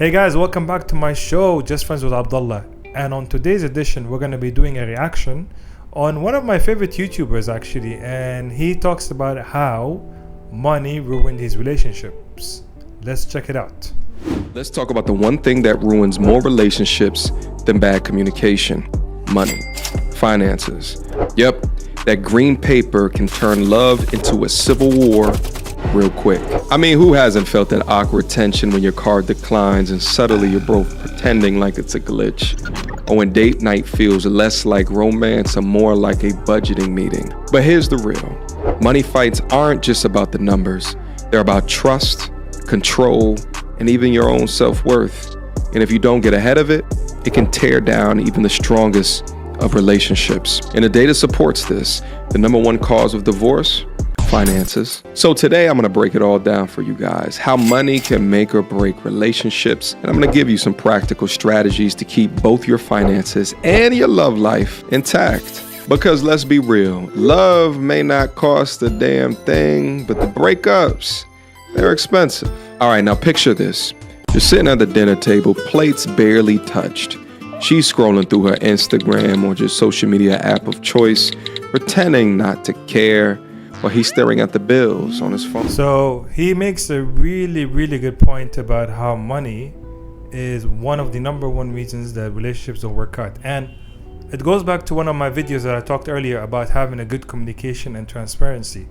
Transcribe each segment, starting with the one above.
Hey guys, welcome back to my show, Just Friends with Abdullah. And on today's edition, we're going to be doing a reaction on one of my favorite YouTubers actually. And he talks about how money ruined his relationships. Let's check it out. Let's talk about the one thing that ruins more relationships than bad communication: money, finances. Yep, that green paper can turn love into a civil war real quick. I mean, who hasn't felt that awkward tension when your card declines and suddenly you're both pretending like it's a glitch? Or when date night feels less like romance and more like a budgeting meeting. But here's the real. Money fights aren't just about the numbers. They're about trust, control, and even your own self-worth. And if you don't get ahead of it, it can tear down even the strongest of relationships. And the data supports this. The number one cause of divorce: finances. So today I'm gonna break it all down for you guys. How money can make or break relationships. And I'm gonna give you some practical strategies to keep both your finances and your love life intact. Because let's be real, love may not cost a damn thing, but the breakups, they're expensive. All right, now picture this. You're sitting at the dinner table, plates barely touched. She's scrolling through her Instagram or just social media app of choice, pretending not to care, while he's staring at the bills on his phone. So he makes a really good point about how money is one of the number one reasons that relationships don't work out. And it goes back to one of my videos that I talked earlier about having a good communication and transparency.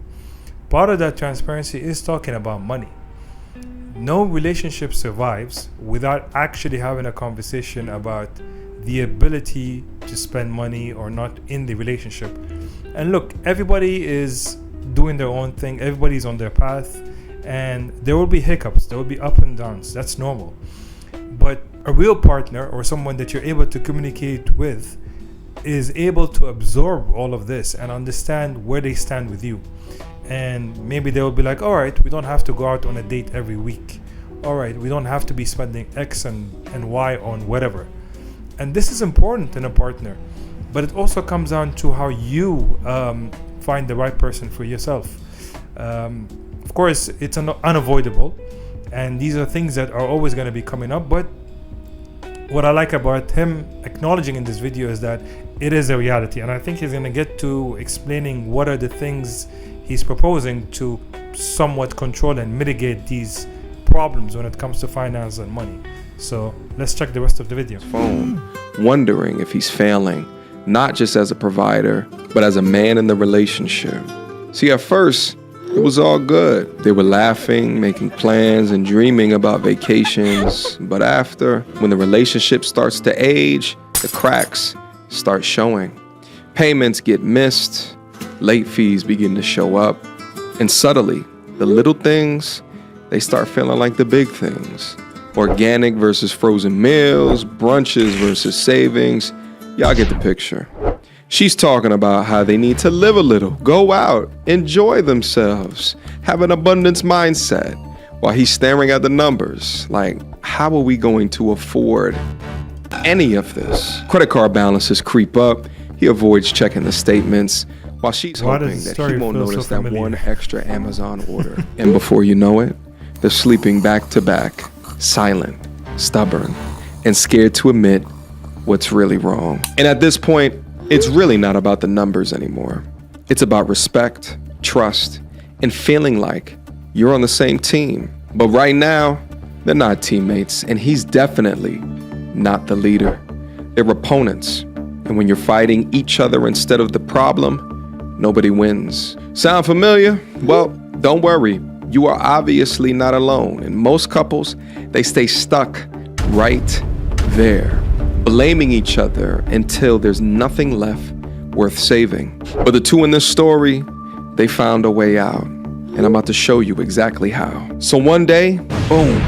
Part of that transparency is talking about money. No relationship survives without actually having a conversation about the ability to spend money or not in the relationship. And look, everybody is doing their own thing, everybody's on their path, and there will be hiccups, there will be up and downs. That's normal. But a real partner or someone that you're able to communicate with is able to absorb all of this and understand where they stand with you. And maybe they will be like, all right, we don't have to go out on a date every week. All right, we don't have to be spending X and Y on whatever. And this is important in a partner. But it also comes down to how you find the right person for yourself. Of course, it's unavoidable. And these are things that are always going to be coming up. But what I like about him acknowledging in this video is that it is a reality. And I think he's going to get to explaining what are the things he's proposing to somewhat control and mitigate these problems when it comes to finance and money. So let's check the rest of the video. Phone, wondering if he's failing, not just as a provider, but as a man in the relationship. See, at first, it was all good. They were laughing, making plans, and dreaming about vacations. But after, when the relationship starts to age, the cracks start showing. Payments get missed, late fees begin to show up, and subtly, the little things, they start feeling like the big things. Organic versus frozen meals, brunches versus savings. Y'all get the picture. She's talking about how they need to live a little, go out, enjoy themselves, have an abundance mindset, while he's staring at the numbers like, how are we going to afford any of this? Credit card balances creep up. He avoids checking the statements, while she's hoping that he won't notice that one extra Amazon order. And before you know it, they're sleeping back to back, silent, stubborn, and scared to admit what's really wrong. And at this point, it's really not about the numbers anymore. It's about respect, trust, and feeling like you're on the same team. But right now, they're not teammates, and he's definitely not the leader. They're opponents. And when you're fighting each other instead of the problem, nobody wins. Sound familiar? Well, don't worry. You are obviously not alone. And most couples, they stay stuck right there, blaming each other until there's nothing left worth saving. But the two in this story, they found a way out. And I'm about to show you exactly how. So one day, boom,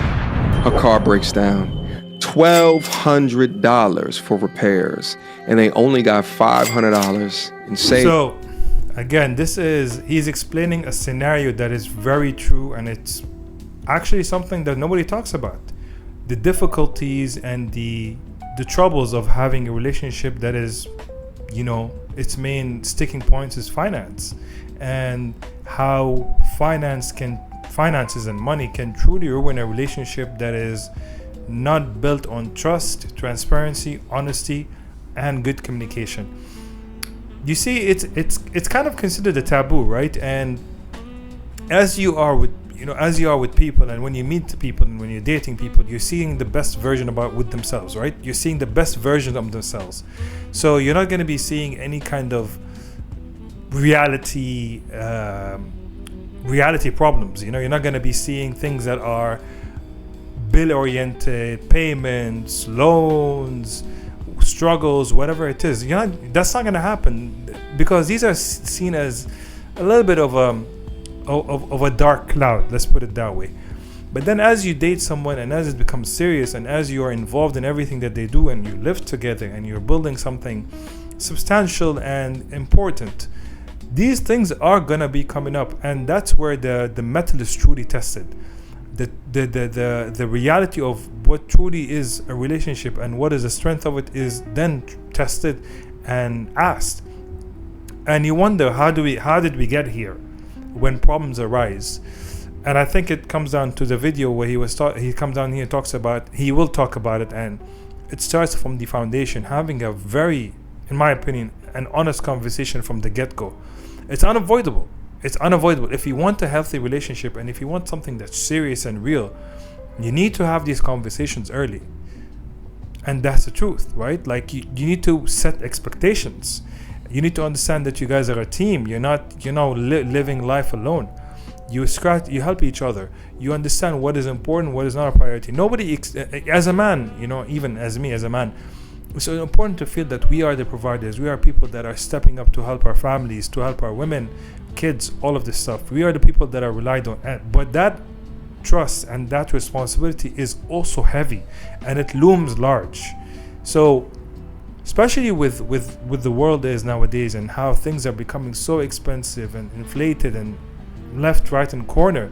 her car breaks down. $1,200 for repairs. And they only got $500 in savings. So again, he's explaining a scenario that is very true, and it's actually something that nobody talks about. The difficulties and the troubles of having a relationship that is, its main sticking points is finance, and how finances and money can truly ruin a relationship that is not built on trust, transparency, honesty, and good communication. You see, it's kind of considered a taboo, right? And as you are with people, and when you meet people and when you're dating people, you're seeing the best version with themselves, right? You're seeing the best version of themselves. So you're not going to be seeing any kind of reality problems. You're not going to be seeing things that are bill oriented, payments, loans, struggles, whatever it is. That's not going to happen, because these are seen as a little bit of a dark cloud, let's put it that way. But then as you date someone, and as it becomes serious, and as you are involved in everything that they do, and you live together, and you're building something substantial and important, these things are gonna be coming up. And that's where the metal is truly tested. The reality of what truly is a relationship and what is the strength of it is then tested and asked. And you wonder, how did we get here when problems arise? And I think it comes down to the video where he comes down here and he will talk about it, and it starts from the foundation, having a very, in my opinion, an honest conversation from the get-go. It's unavoidable. If you want a healthy relationship, and if you want something that's serious and real, you need to have these conversations early. And that's the truth, right? Like you need to set expectations. You need to understand that you guys are a team. You're not, living life alone. You help each other. You understand what is important, what is not a priority. Nobody, as a man, even as me as a man, it's so important to feel that we are the providers. We are people that are stepping up to help our families, to help our women, kids, all of this stuff. We are the people that are relied on. But that trust and that responsibility is also heavy, and it looms large. So especially with the world is nowadays, and how things are becoming so expensive and inflated and left, right, and corner,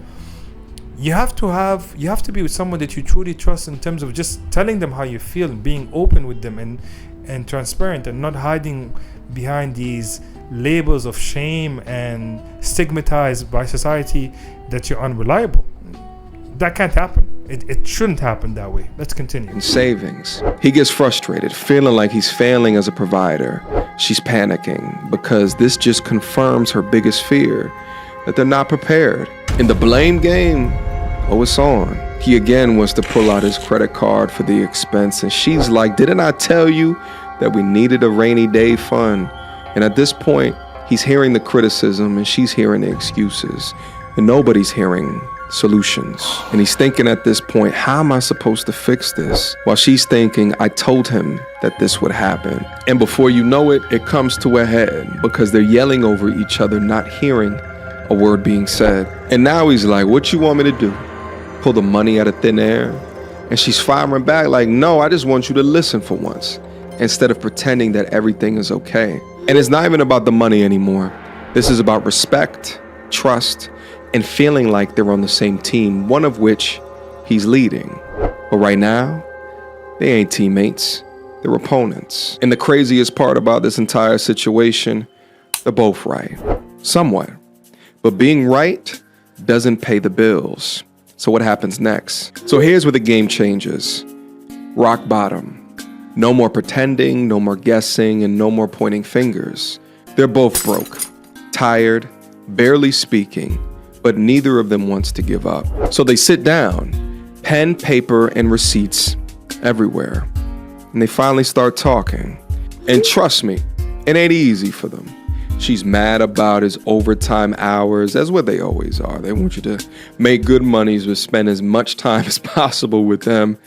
you have to be with someone that you truly trust, in terms of just telling them how you feel, and being open with them, and transparent, and not hiding behind these labels of shame and stigmatized by society that you're unreliable. That can't happen. It shouldn't happen that way. Let's continue. In savings, he gets frustrated, feeling like he's failing as a provider. She's panicking because this just confirms her biggest fear, that they're not prepared. In the blame game, it's on. He again wants to pull out his credit card for the expense, and she's like, didn't I tell you that we needed a rainy day fund? And at this point, he's hearing the criticism, and she's hearing the excuses, and nobody's hearing solutions. And he's thinking at this point, how am I supposed to fix this? While she's thinking, I told him that this would happen. And before you know it, it comes to a head, because they're yelling over each other, not hearing a word being said. And now he's like, what you want me to do? Pull the money out of thin air? And she's firing back like, no, I just want you to listen for once, instead of pretending that everything is okay. And it's not even about the money anymore. This is about respect, trust, and feeling like they're on the same team, one of which he's leading. But right now, they ain't teammates, they're opponents. And the craziest part about this entire situation, they're both right, somewhat. But being right doesn't pay the bills. So what happens next? So here's where the game changes. Rock bottom. No more pretending, no more guessing, and no more pointing fingers. They're both broke, tired, barely speaking, but neither of them wants to give up. So they sit down, pen, paper, and receipts everywhere. And they finally start talking. And trust me, it ain't easy for them. She's mad about his overtime hours, as what they always are. They want you to make good monies, but spend as much time as possible with them,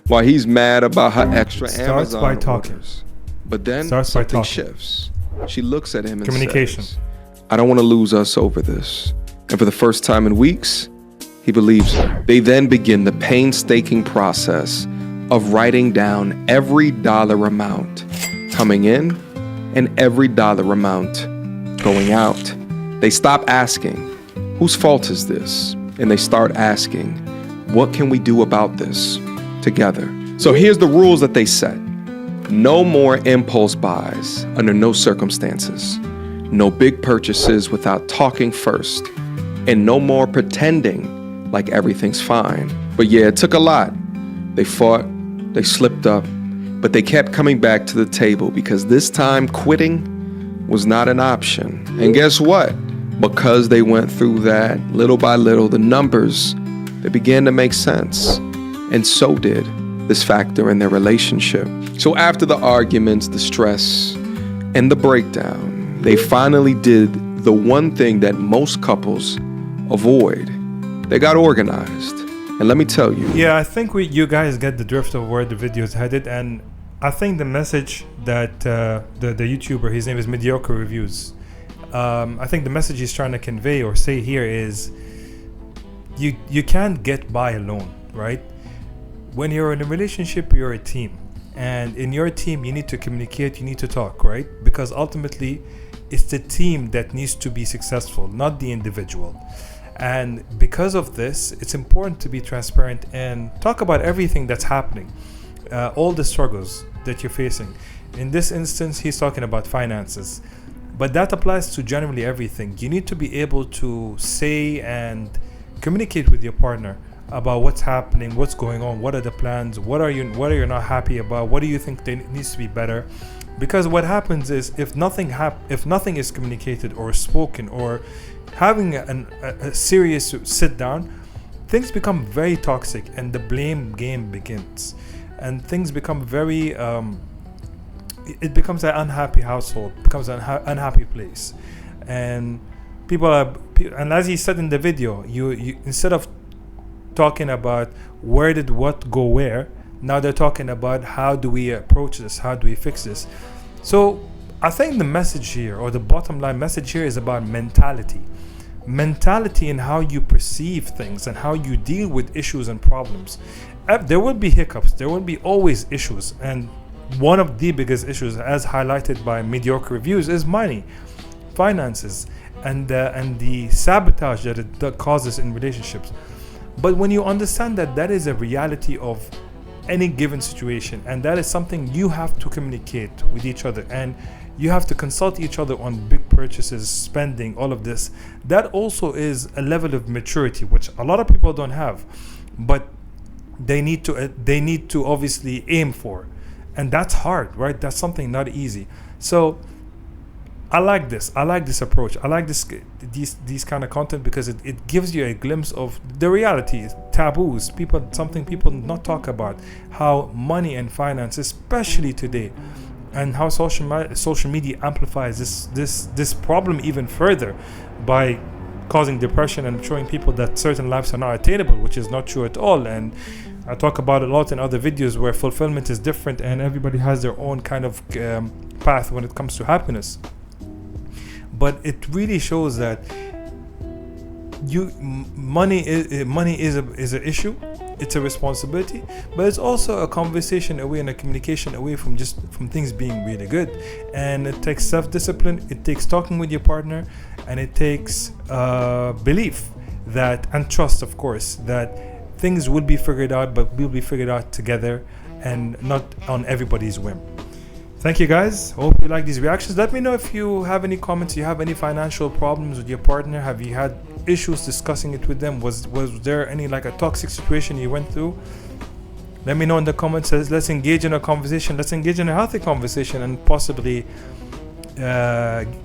while he's mad about her extra Amazon orders. But then something shifts. She looks at him and says, I don't want to lose us over this. And for the first time in weeks, he believes her. They then begin the painstaking process of writing down every dollar amount coming in and every dollar amount going out. They stop asking, whose fault is this? And they start asking, what can we do about this together? So here's the rules that they set. No more impulse buys under no circumstances. No big purchases without talking first. And no more pretending like everything's fine. But yeah, it took a lot. They fought, they slipped up, but they kept coming back to the table because this time quitting was not an option. And guess what? Because they went through that, little by little, the numbers, they began to make sense. And so did this factor in their relationship. So after the arguments, the stress, and the breakdown, they finally did the one thing that most couples avoid. They got organized. And let me tell you. Yeah, I think you guys get the drift of where the video is headed. And I think the message that the YouTuber, his name is Mediocre Reviews, I think the message he's trying to convey or say here is you can't get by alone, right? When you're in a relationship, you're a team. And in your team, you need to communicate, you need to talk, right? Because ultimately, it's the team that needs to be successful, not the individual. And because of this, it's important to be transparent and talk about everything that's happening, all the struggles that you're facing. In this instance, he's talking about finances. But that applies to generally everything. You need to be able to say and communicate with your partner about what's happening, what's going on, what are the plans, what are you not happy about, what do you think needs to be better. Because what happens is if nothing is communicated or spoken or having a serious sit down, things become very toxic and the blame game begins, and things become very it becomes an unhappy household, becomes an unhappy place. And and as he said in the video, you instead of talking about where did what go where, now they're talking about how do we approach this, how do we fix this. So I think the message here, or the bottom line message here, is about mentality in how you perceive things and how you deal with issues and problems. There will be hiccups, there will be always issues, and one of the biggest issues, as highlighted by Mediocre Reviews, is money, finances, and the sabotage that it causes in relationships. But when you understand that that is a reality of any given situation, and that is something you have to communicate with each other, and you have to consult each other on big purchases, spending, all of this, that also is a level of maturity which a lot of people don't have, but they need to obviously aim for. And that's hard, right? That's something not easy. So I like this approach. I like these kind of content because it gives you a glimpse of the reality, taboos, something people not talk about, how money and finance, especially today, and how social media amplifies this problem even further by causing depression and showing people that certain lives are not attainable, which is not true at all. And I talk about it a lot in other videos where fulfillment is different and everybody has their own kind of path when it comes to happiness. But it really shows that money is an issue. It's a responsibility, but it's also a conversation away and a communication away from things being really good. And it takes self-discipline, it takes talking with your partner, and it takes belief and trust, of course, that things will be figured out, but will be figured out together and not on everybody's whim. Thank you guys. Hope you like these reactions. Let me know if you have any comments, you have any financial problems with your partner. Have you had issues discussing it with them? Was there any like a toxic situation you went through? Let me know in the comments. Let's engage in a conversation. Let's engage in a healthy conversation and possibly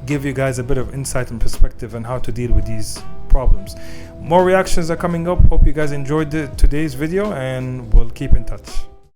give you guys a bit of insight and perspective on how to deal with these problems. More reactions are coming up. Hope you guys enjoyed today's video, and we'll keep in touch.